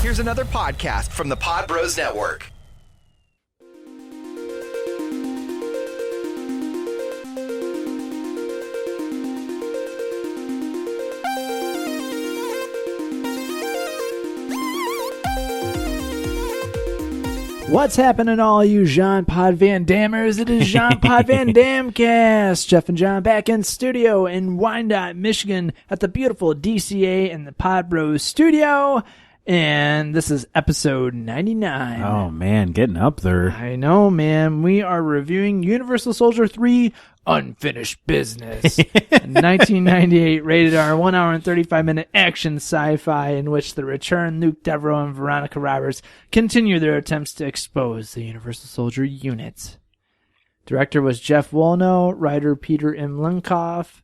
Here's another podcast from the Pod Bros Network. What's happening, all you Jean Pod Van Dammers? It is Jean Pod Van Damcast. Jeff and John back in studio in Wyandotte, Michigan at the beautiful DCA and the Pod Bros studio. And this is episode 99. Oh, man, getting up there. I know, man. We are reviewing Universal Soldier 3 Unfinished Business. 1998 rated R, 1 hour and 35-minute action sci-fi in which the returned Luke Devereaux and Veronica Roberts continue their attempts to expose the Universal Soldier unit. Director was Jeff Wolno, writer Peter M. Linkoff.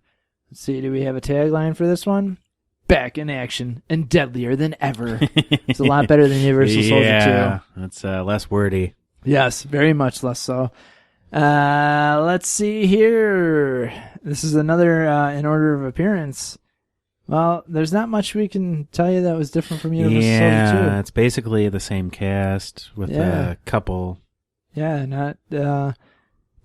Let's see, do we have a tagline for this one? Back in action and deadlier than ever. It's a lot better than Universal Soldier 2. Yeah, it's less wordy. Yes, very much less so. Let's see here. This is another in order of appearance. Well, there's not much we can tell you that was different from Universal Soldier 2. Yeah, it's basically the same cast with a couple. Yeah, not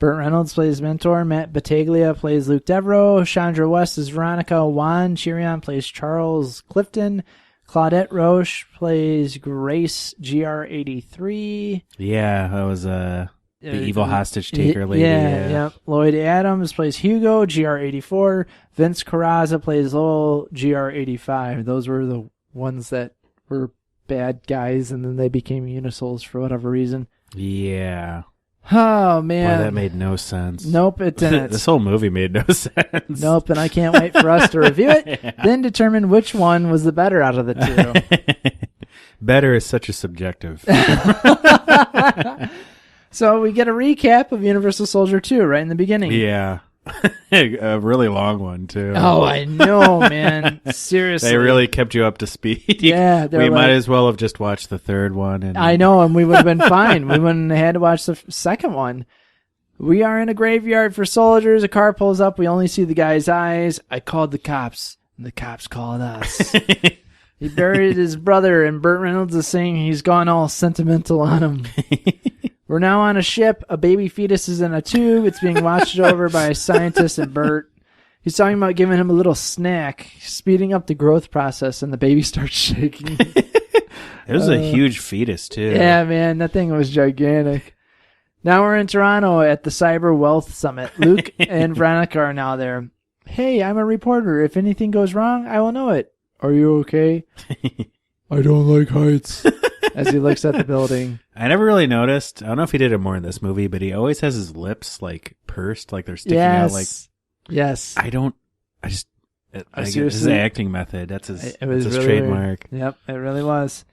Burt Reynolds plays Mentor, Matt Battaglia plays Luke Devereaux, Chandra West is Veronica, Juan Chirion plays Charles Clifton, Claudette Roche plays Grace GR83. Yeah, that was the evil hostage taker lady. Yeah. Lloyd Adams plays Hugo, GR84. Vince Carrazza plays Lowell, GR85. Those were the ones that were bad guys, and then they became Unisols for whatever reason. Yeah. Oh, man. Boy, that made no sense. Nope, it didn't. This whole movie made no sense. Nope, and I can't wait for us to review it, then determine which one was the better out of the two. Better is such a subjective. So we get a recap of Universal Soldier 2 right in the beginning. Yeah. A really long one, too. Oh, I know, man. Seriously. They really kept you up to speed. Yeah. We might as well have just watched the third one. I know, and we would have been fine. We wouldn't have had to watch the second one. We are in a graveyard for soldiers. A car pulls up. We only see the guy's eyes. I called the cops, and the cops called us. He buried his brother, and Burt Reynolds is saying he's gone all sentimental on him. We're now on a ship. A baby fetus is in a tube. It's being watched over by a scientist and Burt. He's talking about giving him a little snack, speeding up the growth process, and the baby starts shaking. It was a huge fetus, too. Yeah, man, that thing was gigantic. Now we're in Toronto at the Cyber Wealth Summit. Luke and Veronica are now there. Hey, I'm a reporter. If anything goes wrong, I will know it. Are you okay? I don't like heights. As he looks at the building. I never really noticed. I don't know if he did it more in this movie, but he always has his lips like pursed, like they're sticking out. Like, yes. I guess his acting method. That's his really trademark. Weird. Yep, it really was.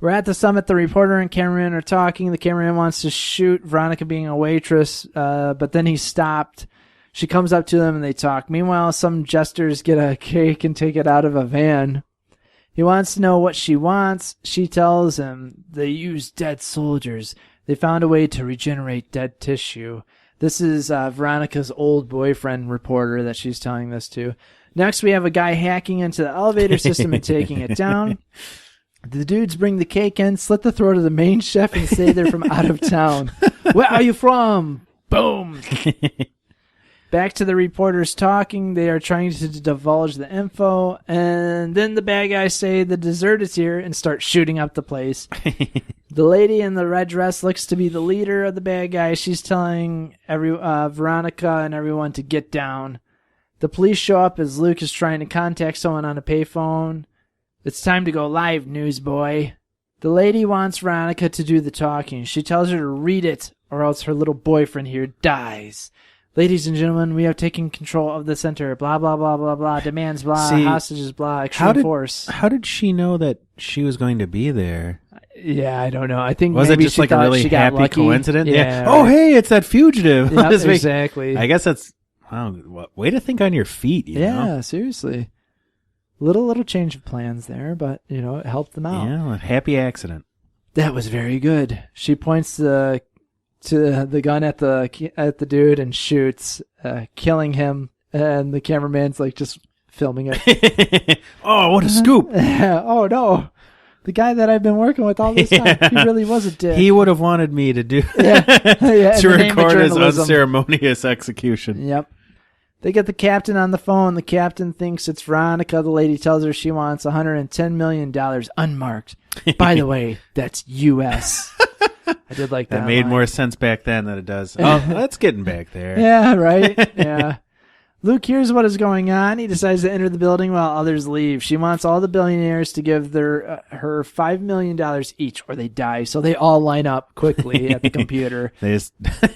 We're at the summit. The reporter and cameraman are talking. The cameraman wants to shoot Veronica being a waitress, but then he's stopped. She comes up to them and they talk. Meanwhile, some jesters get a cake and take it out of a van. He wants to know what she wants. She tells him they use dead soldiers. They found a way to regenerate dead tissue. This is Veronica's old boyfriend reporter that she's telling this to. Next, we have a guy hacking into the elevator system and taking it down. The dudes bring the cake in, slit the throat of the main chef, and say they're from out of town. Where are you from? Boom. Back to the reporters talking. They are trying to divulge the info. And then the bad guys say the dessert is here and start shooting up the place. The lady in the red dress looks to be the leader of the bad guys. She's telling Veronica and everyone to get down. The police show up as Luke is trying to contact someone on a payphone. It's time to go live, newsboy. The lady wants Veronica to do the talking. She tells her to read it or else her little boyfriend here dies. Ladies and gentlemen, we have taken control of the center. Blah, blah, blah, blah, blah. Demands, blah. Hostages, blah. Extreme force. How did she know that she was going to be there? Yeah, I don't know. I think was maybe it just she like a really happy coincidence? Yeah. Oh, hey, it's that fugitive. Yep, exactly. I guess that's way to think on your feet. You know? Seriously. Little change of plans there, but it helped them out. Yeah, a happy accident. That was very good. She points to the gun at the dude and shoots, killing him, and the cameraman's like just filming it. Oh, what a scoop! Oh no! The guy that I've been working with all this time, he really was a dick. He would have wanted me to do yeah, to record his journalism. unceremonious execution. Yep. They get the captain on the phone. The captain thinks it's Veronica. The lady tells her she wants $110 million unmarked. By the way, that's U.S. I did like that. That made line. more sense back then than it does. Oh, that's getting back there. Yeah, right? Yeah. Luke hears what is going on. He decides to enter the building while others leave. She wants all the billionaires to give her $5 million each or they die. So they all line up quickly at the computer. They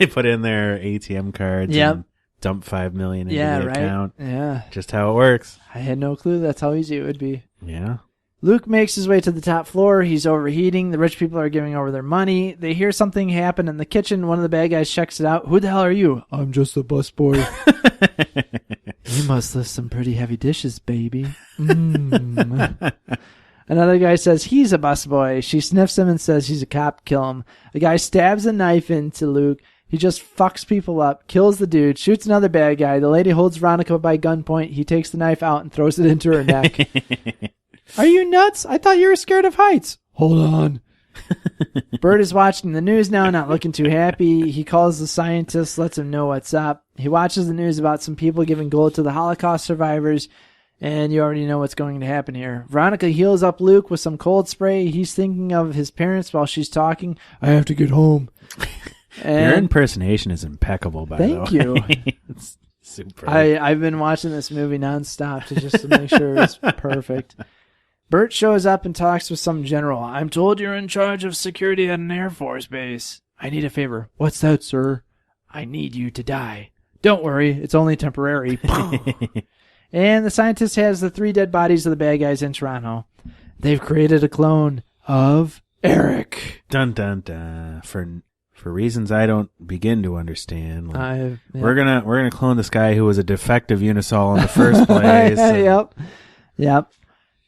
put in their ATM cards and dump $5 million into the account. Yeah. Just how it works. I had no clue that's how easy it would be. Yeah. Luke makes his way to the top floor. He's overheating. The rich people are giving over their money. They hear something happen in the kitchen. One of the bad guys checks it out. Who the hell are you? I'm just a busboy. You must lift some pretty heavy dishes, baby. Another guy says he's a busboy. She sniffs him and says he's a cop. Kill him. A guy stabs a knife into Luke. He just fucks people up, kills the dude, shoots another bad guy. The lady holds Veronica by gunpoint. He takes the knife out and throws it into her neck. Are you nuts? I thought you were scared of heights. Hold on. Burt is watching the news now, not looking too happy. He calls the scientist, lets him know what's up. He watches the news about some people giving gold to the Holocaust survivors, and you already know what's going to happen here. Veronica heals up Luke with some cold spray. He's thinking of his parents while she's talking. I have to get home. Your impersonation is impeccable, by the way. Thank you. It's super. I've been watching this movie nonstop just to make sure it's perfect. Burt shows up and talks with some general. I'm told you're in charge of security at an Air Force base. I need a favor. What's that, sir? I need you to die. Don't worry, it's only temporary. And the scientist has the 3 dead bodies of the bad guys in Toronto. They've created a clone of Eric. Dun dun dun. For reasons I don't begin to understand. Yeah. We're gonna clone this guy who was a defective Unisol in the first place. Yep.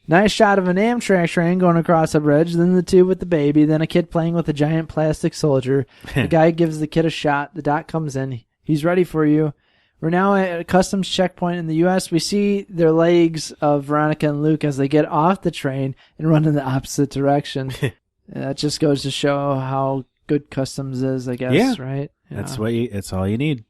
Nice shot of an Amtrak train going across a bridge, then the tube with the baby, then a kid playing with a giant plastic soldier. The guy gives the kid a shot. The doc comes in. He's ready for you. We're now at a customs checkpoint in the U.S. We see their legs of Veronica and Luke as they get off the train and run in the opposite direction. That just goes to show how good customs is, I guess, right? Yeah. That's all you need.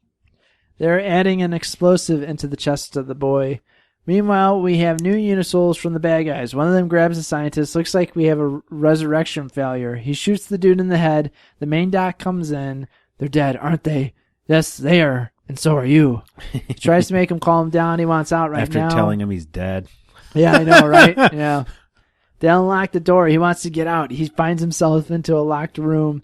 They're adding an explosive into the chest of the boy. Meanwhile, we have new Unisols from the bad guys. One of them grabs the scientist. Looks like we have a resurrection failure. He shoots the dude in the head. The main doc comes in. They're dead, aren't they? Yes, they are. And so are you. He tries to make him calm down. He wants out right now. After telling him he's dead. Yeah, I know, right? Yeah. They unlock the door. He wants to get out. He finds himself into a locked room.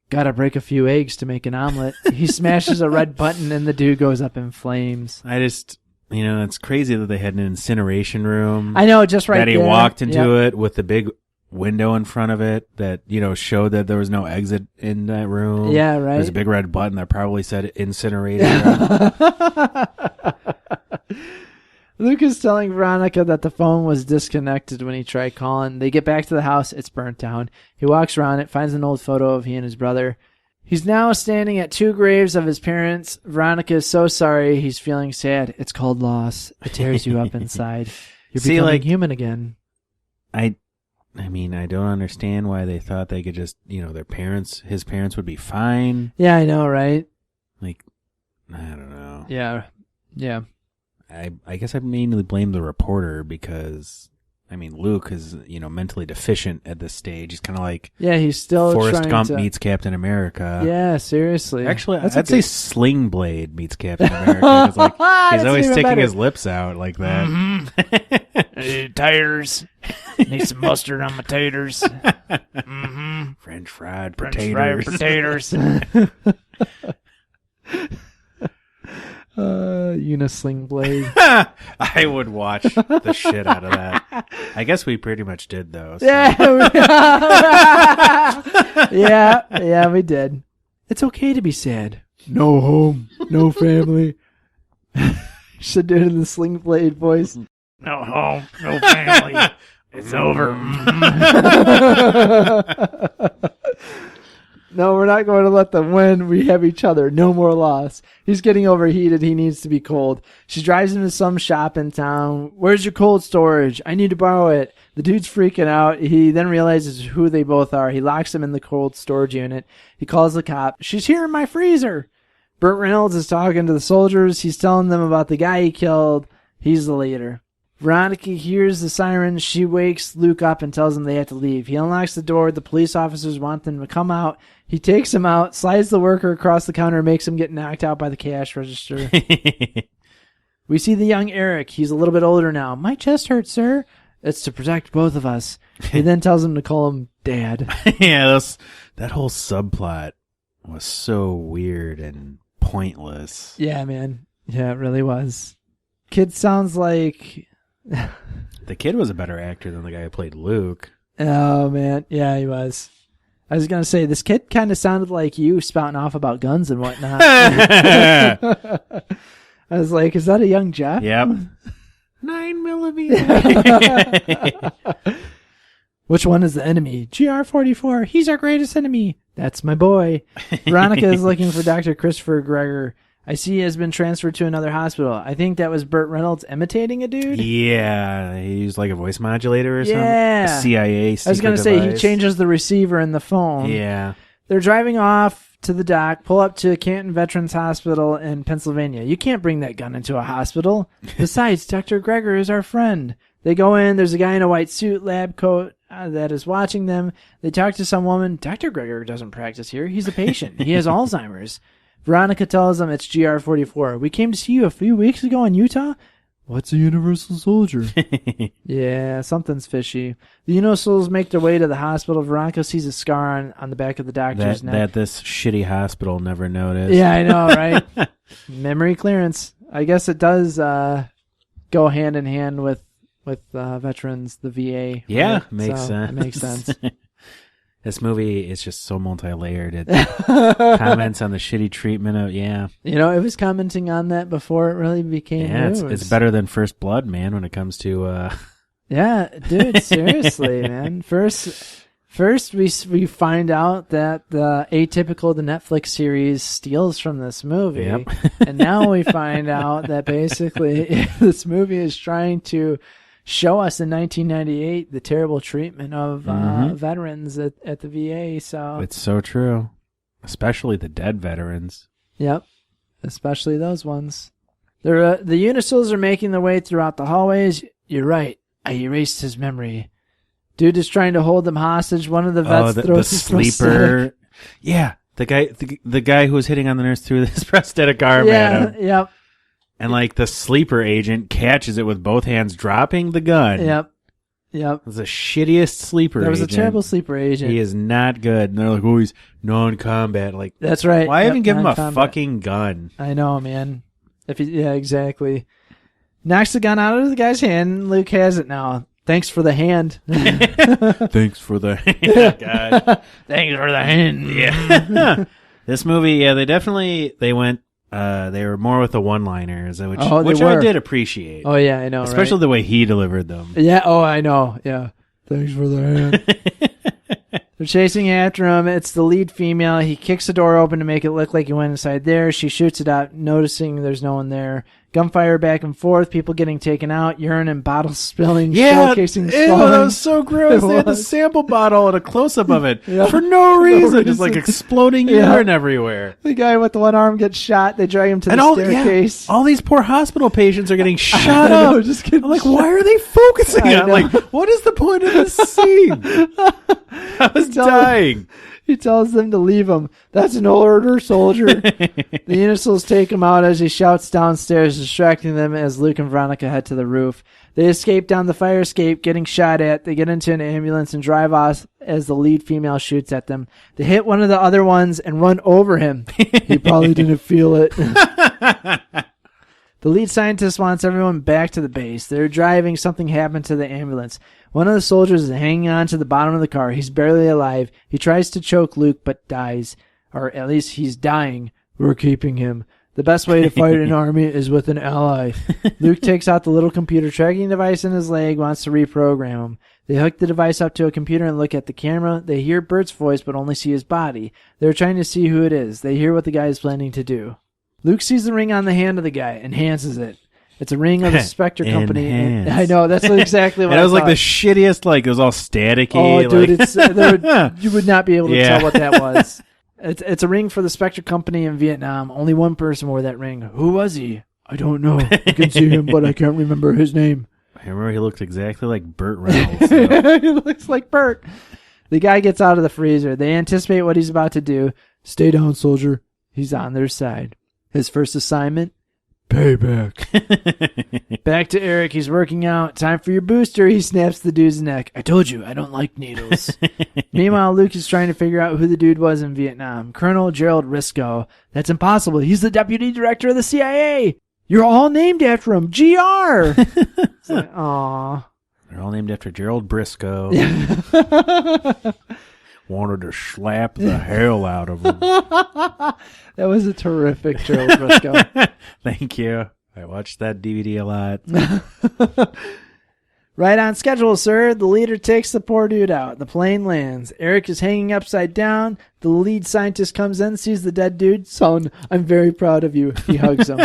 Gotta break a few eggs to make an omelet. He smashes a red button and the dude goes up in flames. It's crazy that they had an incineration room. I know, just right there. That he walked into it with the big window in front of it that, showed that there was no exit in that room. Yeah, right. There's a big red button that probably said incinerator. Luke is telling Veronica that the phone was disconnected when he tried calling. They get back to the house. It's burnt down. He walks around it, finds an old photo of he and his brother. He's now standing at 2 graves of his parents. Veronica is so sorry. He's feeling sad. It's called loss. It tears you up inside. You're becoming human again. I don't understand why they thought they could just, his parents would be fine. Yeah, I know, right? I don't know. Yeah. I guess I mainly blame the reporter because, Luke is, mentally deficient at this stage. He's kind of like... Yeah, he's still Forrest Gump meets Captain America. Yeah, seriously. Actually, I'd say Sling Blade meets Captain America. He's always sticking his lips out like that. Mm-hmm. Taters. Need some mustard on my taters. Mm-hmm. French fried potatoes. Unisling Blade. I would watch the shit out of that. I guess we pretty much did, though. So. Yeah, we did. It's okay to be sad. No home, no family. Should do it in the Sling Blade voice. No home, no family. It's over. No, we're not going to let them win. We have each other. No more loss. He's getting overheated. He needs to be cold. She drives him to some shop in town. Where's your cold storage? I need to borrow it. The dude's freaking out. He then realizes who they both are. He locks him in the cold storage unit. He calls the cop. She's here in my freezer. Burt Reynolds is talking to the soldiers. He's telling them about the guy he killed. He's the leader. Veronica hears the sirens. She wakes Luke up and tells him they have to leave. He unlocks the door. The police officers want them to come out. He takes him out, slides the worker across the counter, and makes him get knocked out by the cash register. We see the young Eric. He's a little bit older now. My chest hurts, sir. It's to protect both of us. He then tells him to call him Dad. Yeah, that whole subplot was so weird and pointless. Yeah, man. Yeah, it really was. Kid sounds like... The kid was a better actor than the guy who played Luke. Oh, man. Yeah, he was. I was going to say, this kid kind of sounded like you spouting off about guns and whatnot. I was like, is that a young Jeff? Yep. 9mm. Which one is the enemy? GR44. He's our greatest enemy. That's my boy. Veronica is looking for Dr. Christopher Gregor. I see he has been transferred to another hospital. I think that was Burt Reynolds imitating a dude. Yeah, he used like a voice modulator or something. Yeah. A CIA secret I was going to say, device. he changes the receiver in the phone. Yeah. They're driving off to the dock, pull up to Canton Veterans Hospital in Pennsylvania. You can't bring that gun into a hospital. Besides, Dr. Gregor is our friend. They go in. There's a guy in a white suit, lab coat, that is watching them. They talk to some woman. Dr. Gregor doesn't practice here. He's a patient. He has Alzheimer's. Veronica tells them it's GR44. We came to see you a few weeks ago in Utah. What's a universal soldier? Yeah, something's fishy. The Universals make their way to the hospital. Veronica sees a scar on the back of the doctor's neck. That this shitty hospital never noticed. Yeah, I know, right? Memory clearance. I guess it does go hand in hand with veterans, the VA. Yeah, right? makes sense. It makes sense. This movie is just so multi-layered. It comments on the shitty treatment of, yeah. You know, it was commenting on that before it really became news. It's better than First Blood, man, when it comes to... Yeah, dude, seriously, man. First we find out that the Atypical, the Netflix series, steals from this movie. Yep. And now we find out that basically this movie is trying to show us in 1998 the terrible treatment of veterans at the VA. So it's so true, especially the dead veterans. Yep, especially those ones. The Unicils are making their way throughout the hallways. You're right. I erased his memory. Dude is trying to hold them hostage. One of the vets throws his sleeper. Yeah, the guy who was hitting on the nurse threw this prosthetic arm at him. Yep. And like the sleeper agent catches it with both hands, dropping the gun. Yep. It was the shittiest sleeper agent. That was a terrible sleeper agent. He is not good. And they're like, oh, he's non-combat. Like, that's right. Why even give him a fucking gun? I know, man. Yeah, exactly. Knocks the gun out of the guy's hand. Luke has it now. Thanks for the hand. Thanks for the hand. God. Thanks for the hand. Yeah. This movie, yeah, they went. They were more with the one-liners, which I did appreciate. Oh yeah, I know, especially the way he delivered them. Yeah. Oh, I know. Yeah. Thanks for the hand. They're chasing after him. It's the lead female. He kicks the door open to make it look like he went inside there. She shoots it out, noticing there's no one there. Gunfire back and forth, people getting taken out, urine and bottles spilling, shell casings falling. That was so gross. They had the sample bottle and a close-up of it for no reason. Just like exploding urine everywhere. The guy with the one arm gets shot. They drag him to the staircase. All these poor hospital patients are getting shot up. I'm like, why are they focusing on? Like, what is the point of this scene? I was dying. He tells them to leave him. That's an order, soldier. The Unicils take him out as he shouts downstairs, distracting them as Luke and Veronica head to the roof. They escape down the fire escape, getting shot at. They get into an ambulance and drive off as the lead female shoots at them. They hit one of the other ones and run over him. He probably didn't feel it. The lead scientist wants everyone back to the base. They're driving. Something happened to the ambulance. One of the soldiers is hanging on to the bottom of the car. He's barely alive. He tries to choke Luke, but dies. Or at least he's dying. We're keeping him. The best way to fight an army is with an ally. Luke takes out the little computer tracking device in his leg, wants to reprogram him. They hook the device up to a computer and look at the camera. They hear Burt's voice but only see his body. They're trying to see who it is. They hear what the guy is planning to do. Luke sees the ring on the hand of the guy, enhances it. It's a ring of the Spectre Company. And, I know, that's exactly what I thought. It was like the shittiest, like, it was all staticky. Oh, dude, you would not be able to tell what that was. It's a ring for the Spectre Company in Vietnam. Only one person wore that ring. Who was he? I don't know. I can see him, but I can't remember his name. I remember he looked exactly like Burt Reynolds. So. He looks like Burt. The guy gets out of the freezer. They anticipate what he's about to do. Stay down, soldier. He's on their side. His first assignment? Payback. Back to Eric. He's working out. Time for your booster. He snaps the dude's neck. I told you, I don't like needles. Meanwhile, Luke is trying to figure out who the dude was in Vietnam. Colonel Gerald Risco. That's impossible. He's the deputy director of the CIA. You're all named after him. GR. It's like, aw. They're all named after Gerald Briscoe. Wanted to slap the hell out of him. That was a terrific Gerald Briscoe. Thank you. I watched that DVD a lot. Right on schedule, sir. The leader takes the poor dude out. The plane lands. Eric is hanging upside down. The lead scientist comes in, sees the dead dude. Son, I'm very proud of you. He hugs him.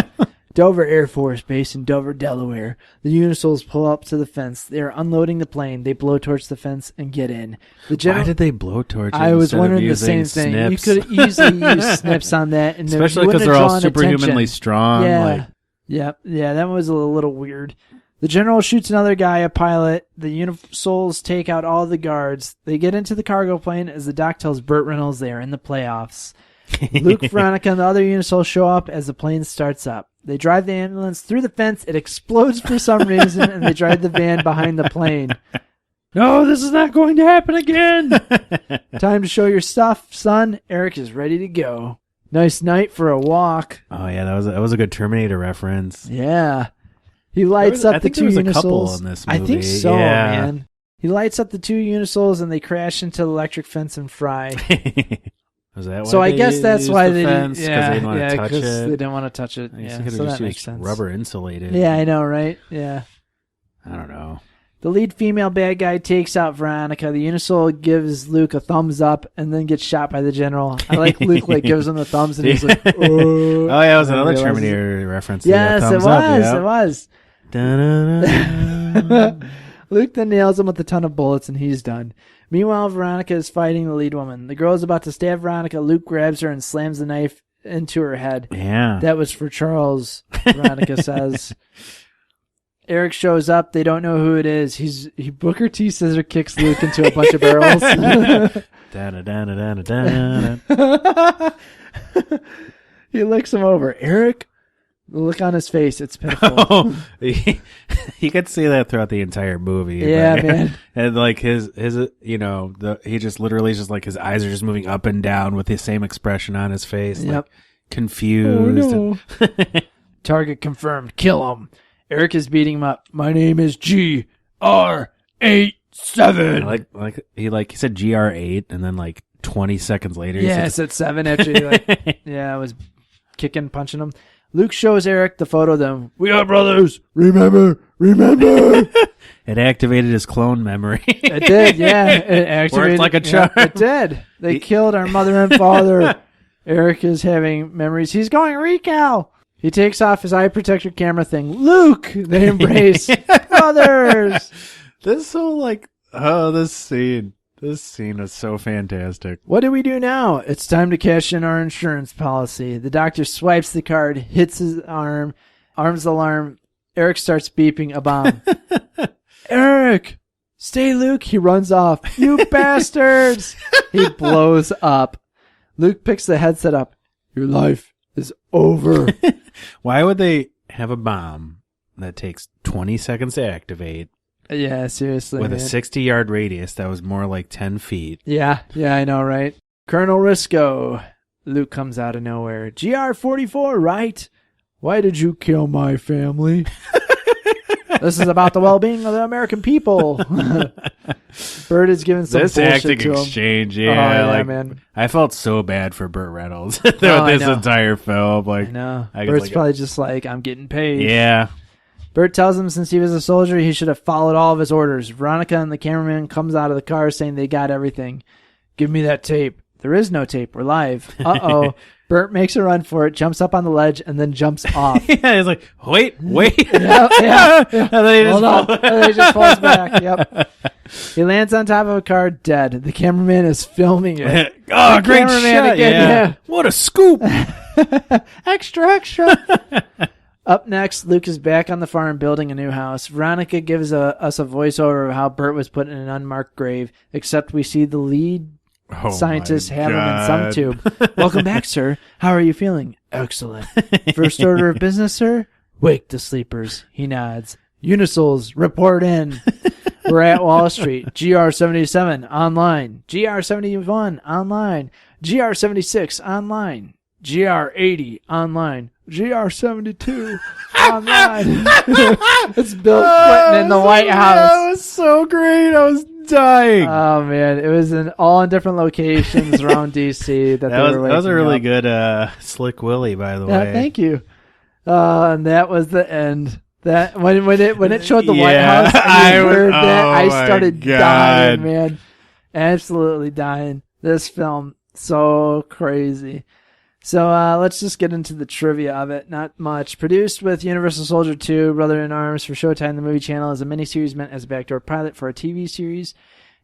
Dover Air Force Base in Dover, Delaware. The Unisouls pull up to the fence. They are unloading the plane. They blow towards the fence and get in. Why did they blow towards it? I was wondering the same thing. Snips? You could easily use snips on that. And especially because they're all superhumanly strong. Yeah. Yeah, that was a little weird. The general shoots another guy, a pilot. The Unisouls take out all the guards. They get into the cargo plane as the doc tells Burt Reynolds they are in the playoffs. Luke, Veronica, and the other Unisouls show up as the plane starts up. They drive the ambulance through the fence. It explodes for some reason, and they drive the van behind the plane. No, this is not going to happen again. Time to show your stuff, son. Eric is ready to go. Nice night for a walk. Oh, yeah, that was a good Terminator reference. Yeah. He lights up the two Unisouls. A couple in this movie. I think so, man. He lights up the two Unisouls, and they crash into the electric fence and fry. Was that why so I guess that's why they didn't want to touch it. They didn't want to touch it. Yeah, so that makes sense. Rubber insulated. Yeah, I know, right? Yeah. I don't know. The lead female bad guy takes out Veronica. The Unisoul gives Luke a thumbs up and then gets shot by the general. I like Luke gives him the thumbs and he's like, oh. Oh yeah, it was another Terminator reference. Yes, it was. Up, It was. Luke then nails him with a ton of bullets and he's done. Meanwhile, Veronica is fighting the lead woman. The girl is about to stab Veronica. Luke grabs her and slams the knife into her head. Yeah. That was for Charles, Veronica says. Eric shows up. They don't know who it is. He Booker T scissor kicks Luke into a bunch of barrels. He licks him over. Eric? The look on his face, it's pitiful. Oh, you could see that throughout the entire movie. Yeah, man. And his he just literally just his eyes are just moving up and down with the same expression on his face. Yep. Confused. Oh, no. Target confirmed. Kill him. Eric is beating him up. My name is GR87. He said GR8 and then 20 seconds later. Yeah, I said 7 after I was kicking, punching him. Luke shows Eric the photo of them. We are brothers. Remember. It activated his clone memory. It did, yeah. It activated. Worked like a charm. Yeah, it did. They killed our mother and father. Eric is having memories. He's going recal. He takes off his eye protector camera thing. Luke! They embrace. Brothers! This whole This scene is so fantastic. What do we do now? It's time to cash in our insurance policy. The doctor swipes the card, hits his arm, arms alarm. Eric starts beeping a bomb. Eric! Stay, Luke. He runs off. You bastards! He blows up. Luke picks the headset up. Your life is over. Why would they have a bomb that takes 20 seconds to activate? Yeah, seriously. With a 60-yard radius that was more like 10 feet. Yeah, I know, right? Colonel Risco. Luke comes out of nowhere. GR44, right? Why did you kill my family? This is about the well-being of the American people. Burt is giving some this bullshit acting to him. exchange, yeah, man. I felt so bad for Burt Reynolds throughout this entire film. I know. Burt's probably just I'm getting paid. Yeah. Burt tells him since he was a soldier, he should have followed all of his orders. Veronica and the cameraman comes out of the car saying they got everything. Give me that tape. There is no tape. We're live. Uh-oh. Burt makes a run for it, jumps up on the ledge, and then jumps off. Yeah, he's like, wait. Yeah. And then he just falls back. Yep. He lands on top of a car dead. The cameraman is filming it. Oh, great shot. Yeah. What a scoop. Extra. Up next, Luke is back on the farm building a new house. Veronica gives us a voiceover of how Burt was put in an unmarked grave, except we see the lead scientists have him in some tube. Welcome back, sir. How are you feeling? Excellent. First order of business, sir? Wake the sleepers. He nods. Unisols, report in. We're at Wall Street. GR77 online. GR71 online. GR76 online. GR80 online. GR72 online. It's Bill Clinton in the White House. That was so great. I was dying. Oh man, it was all in different locations around DC that was a really good Slick Willie, by the way. Thank you. And that was the end. That when it showed the White House, and I heard that, I started dying, man. Absolutely dying. This film, so crazy. So let's just get into the trivia of it. Not much. Produced with Universal Soldier 2, Brother in Arms for Showtime, the movie channel, as a miniseries meant as a backdoor pilot for a TV series.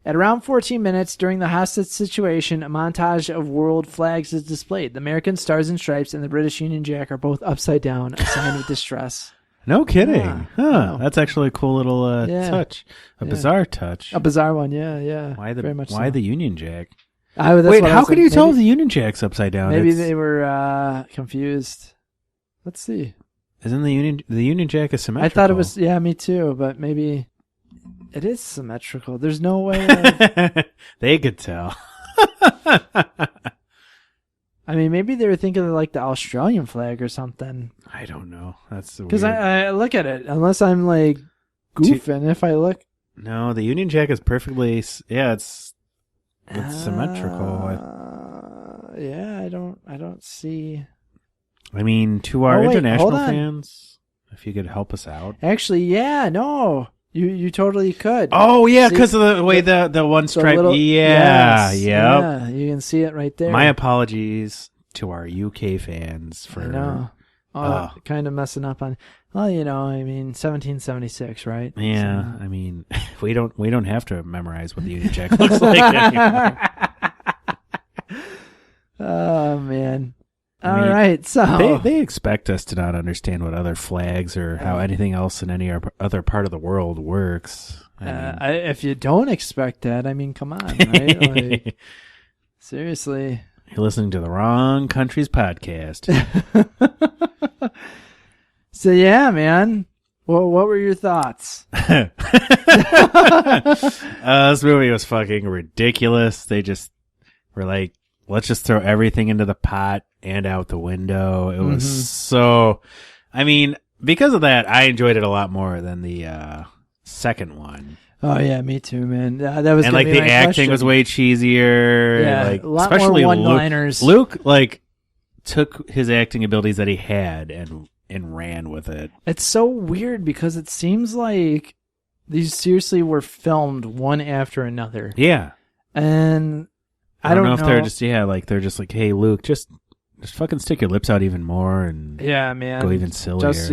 At around 14 minutes, during the hostage situation, a montage of world flags is displayed. The American Stars and Stripes and the British Union Jack are both upside down, a sign of distress. No kidding. Yeah. Huh. That's actually a cool little touch. A bizarre touch. A bizarre one, yeah. Why Very much the so. Union Jack? Wait, how could you tell if the Union Jack's upside down? Maybe they were confused. Let's see. Isn't the Union Jack is symmetrical? I thought it was, me too, but maybe it is symmetrical. There's no way. They could tell. I mean, maybe they were thinking of like the Australian flag or something. I don't know. That's because I look at it, unless I'm like goofing. If I look, no, the Union Jack is perfectly. Yeah, it's symmetrical. Yeah, I don't see. I mean, to our international fans, if you could help us out. Actually, no, you totally could. Oh yeah, because of the way the one stripe. Yeah, you can see it right there. My apologies to our UK fans for. I know. Kind of messing up on. Well, I mean, 1776, right? Yeah, so. I mean, we don't have to memorize what the Union Jack looks like anymore. Oh man! All right, so they expect us to not understand what other flags or how anything else in any other part of the world works. If you don't expect that, I mean, come on, right? Like, seriously, you're listening to the wrong country's podcast. So yeah, man. Well, what were your thoughts? This movie was fucking ridiculous. They just were like, let's just throw everything into the pot and out the window. It was so. I mean, because of that, I enjoyed it a lot more than the second one. Oh yeah, me too, man. That was and like the acting was way cheesier. Yeah, like, a lot especially more one-liners. Luke like took his acting abilities that he had and ran with it. It's so weird because it seems like these seriously were filmed one after another. Yeah, and I don't know if they're just like, hey, Luke, just fucking stick your lips out even more and man, go even sillier. Just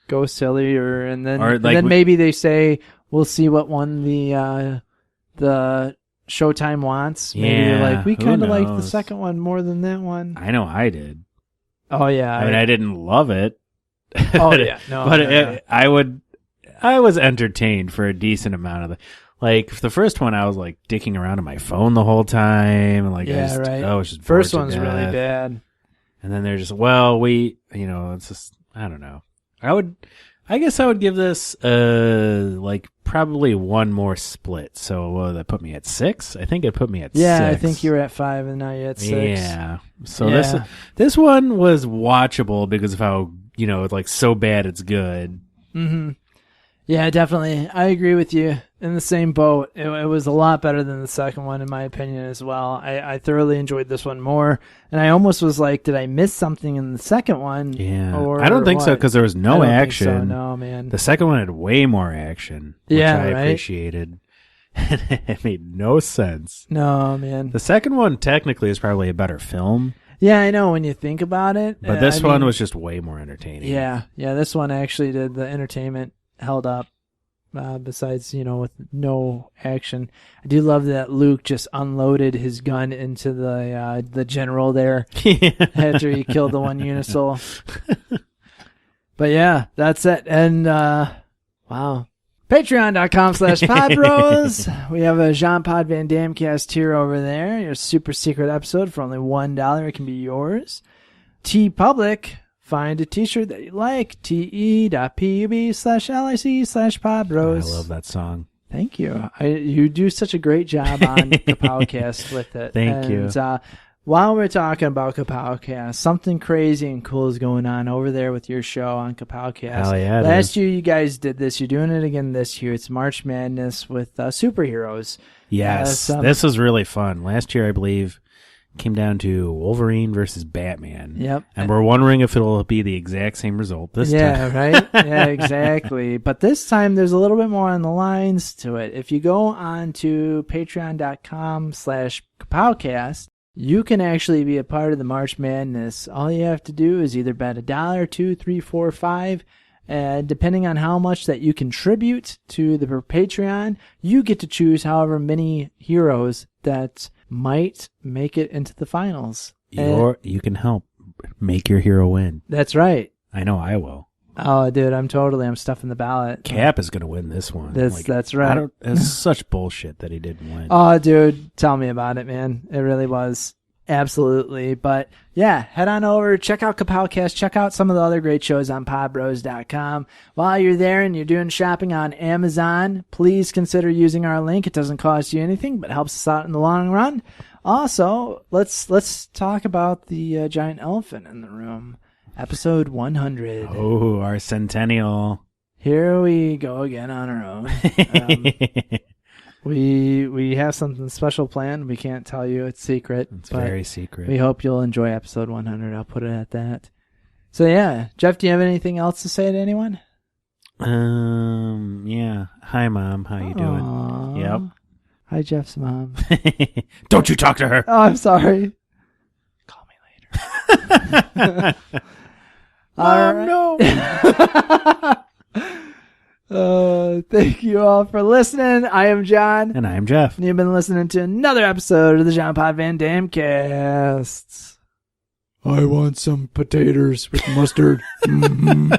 go sillier, and then maybe they say we'll see what one the Showtime wants. Maybe they're like, we kind of like the second one more than that one. I know I did. Oh yeah, I mean, I didn't love it. Oh yeah, no, but I was entertained for a decent amount of the. Like the first one, I was like dicking around on my phone the whole time, and like right. I was just first one's really bad. And then they're just it's just I don't know. I guess I would give this like probably one more split. So that put me at 6. I think it put me at 6. Yeah, I think you were at 5 and now you're at 6. Yeah. So this one was watchable because of how like so bad it's good. Mm-hmm. Yeah, definitely. I agree with you. In the same boat. It was a lot better than the second one, in my opinion, as well. I thoroughly enjoyed this one more. And I almost was like, did I miss something in the second one? Yeah. Or I don't think what? so, because there was no I don't action. think so. No, man. The second one had way more action, which Yeah, I right? appreciated. It made no sense. No, man. The second one technically is probably a better film, Yeah, I know when you think about it. but this one was just way more entertaining. Yeah, this one actually did. The entertainment held up. Besides, with no action. I do love that Luke just unloaded his gun into the general there after he killed the one Unisol. But yeah, that's it. And wow. Patreon.com/Podbros. We have a Jean-Pod Van Damme cast tier over there. Your super secret episode for only $1. It can be yours. TeePublic. Find a t-shirt that you like. te.pub/lic/Podbros. I love that song. Thank you. You do such a great job on Kapowcast with it. Thank you. While we're talking about Kapowcast, something crazy and cool is going on over there with your show on Kapowcast. Hell yeah, Last year you guys did this. You're doing it again this year. It's March Madness with superheroes. Yes, this was really fun. Last year, I believe, came down to Wolverine versus Batman. Yep. And we're wondering if it'll be the exact same result this time. Yeah, right? Yeah, exactly. But this time there's a little bit more on the lines to it. If you go on to patreon.com/Kapowcast, you can actually be a part of the March Madness. All you have to do is either bet $1, $2, $3, $4, $5, depending on how much that you contribute to the Patreon, you get to choose however many heroes that might make it into the finals. You can help make your hero win. That's right. I know I will. Oh, dude, I'm stuffing the ballot. Cap is going to win this one. That's right. It's such bullshit that he didn't win. Oh, dude, tell me about it, man. It really was. Absolutely. But yeah, head on over, check out Kapowcast, check out some of the other great shows on podbros.com. While you're there and you're doing shopping on Amazon, please consider using our link. It doesn't cost you anything, but helps us out in the long run. Also, let's talk about the giant elephant in the room. Episode 100. Oh, our centennial. Here we go again on our own. We have something special planned. We can't tell you. It's secret. It's very secret. We hope you'll enjoy episode 100. I'll put it at that. So yeah, Jeff, do you have anything else to say to anyone? Yeah. Hi, Mom. How you doing? Aww. Yep. Hi, Jeff's mom. Don't you talk to her. Oh, I'm sorry. Call me later. Mom, no. Thank you all for listening. I am John. And I am Jeff. And you've been listening to another episode of the Jean-Pod Van Damme Casts. I want some potatoes with mustard. Mm-hmm.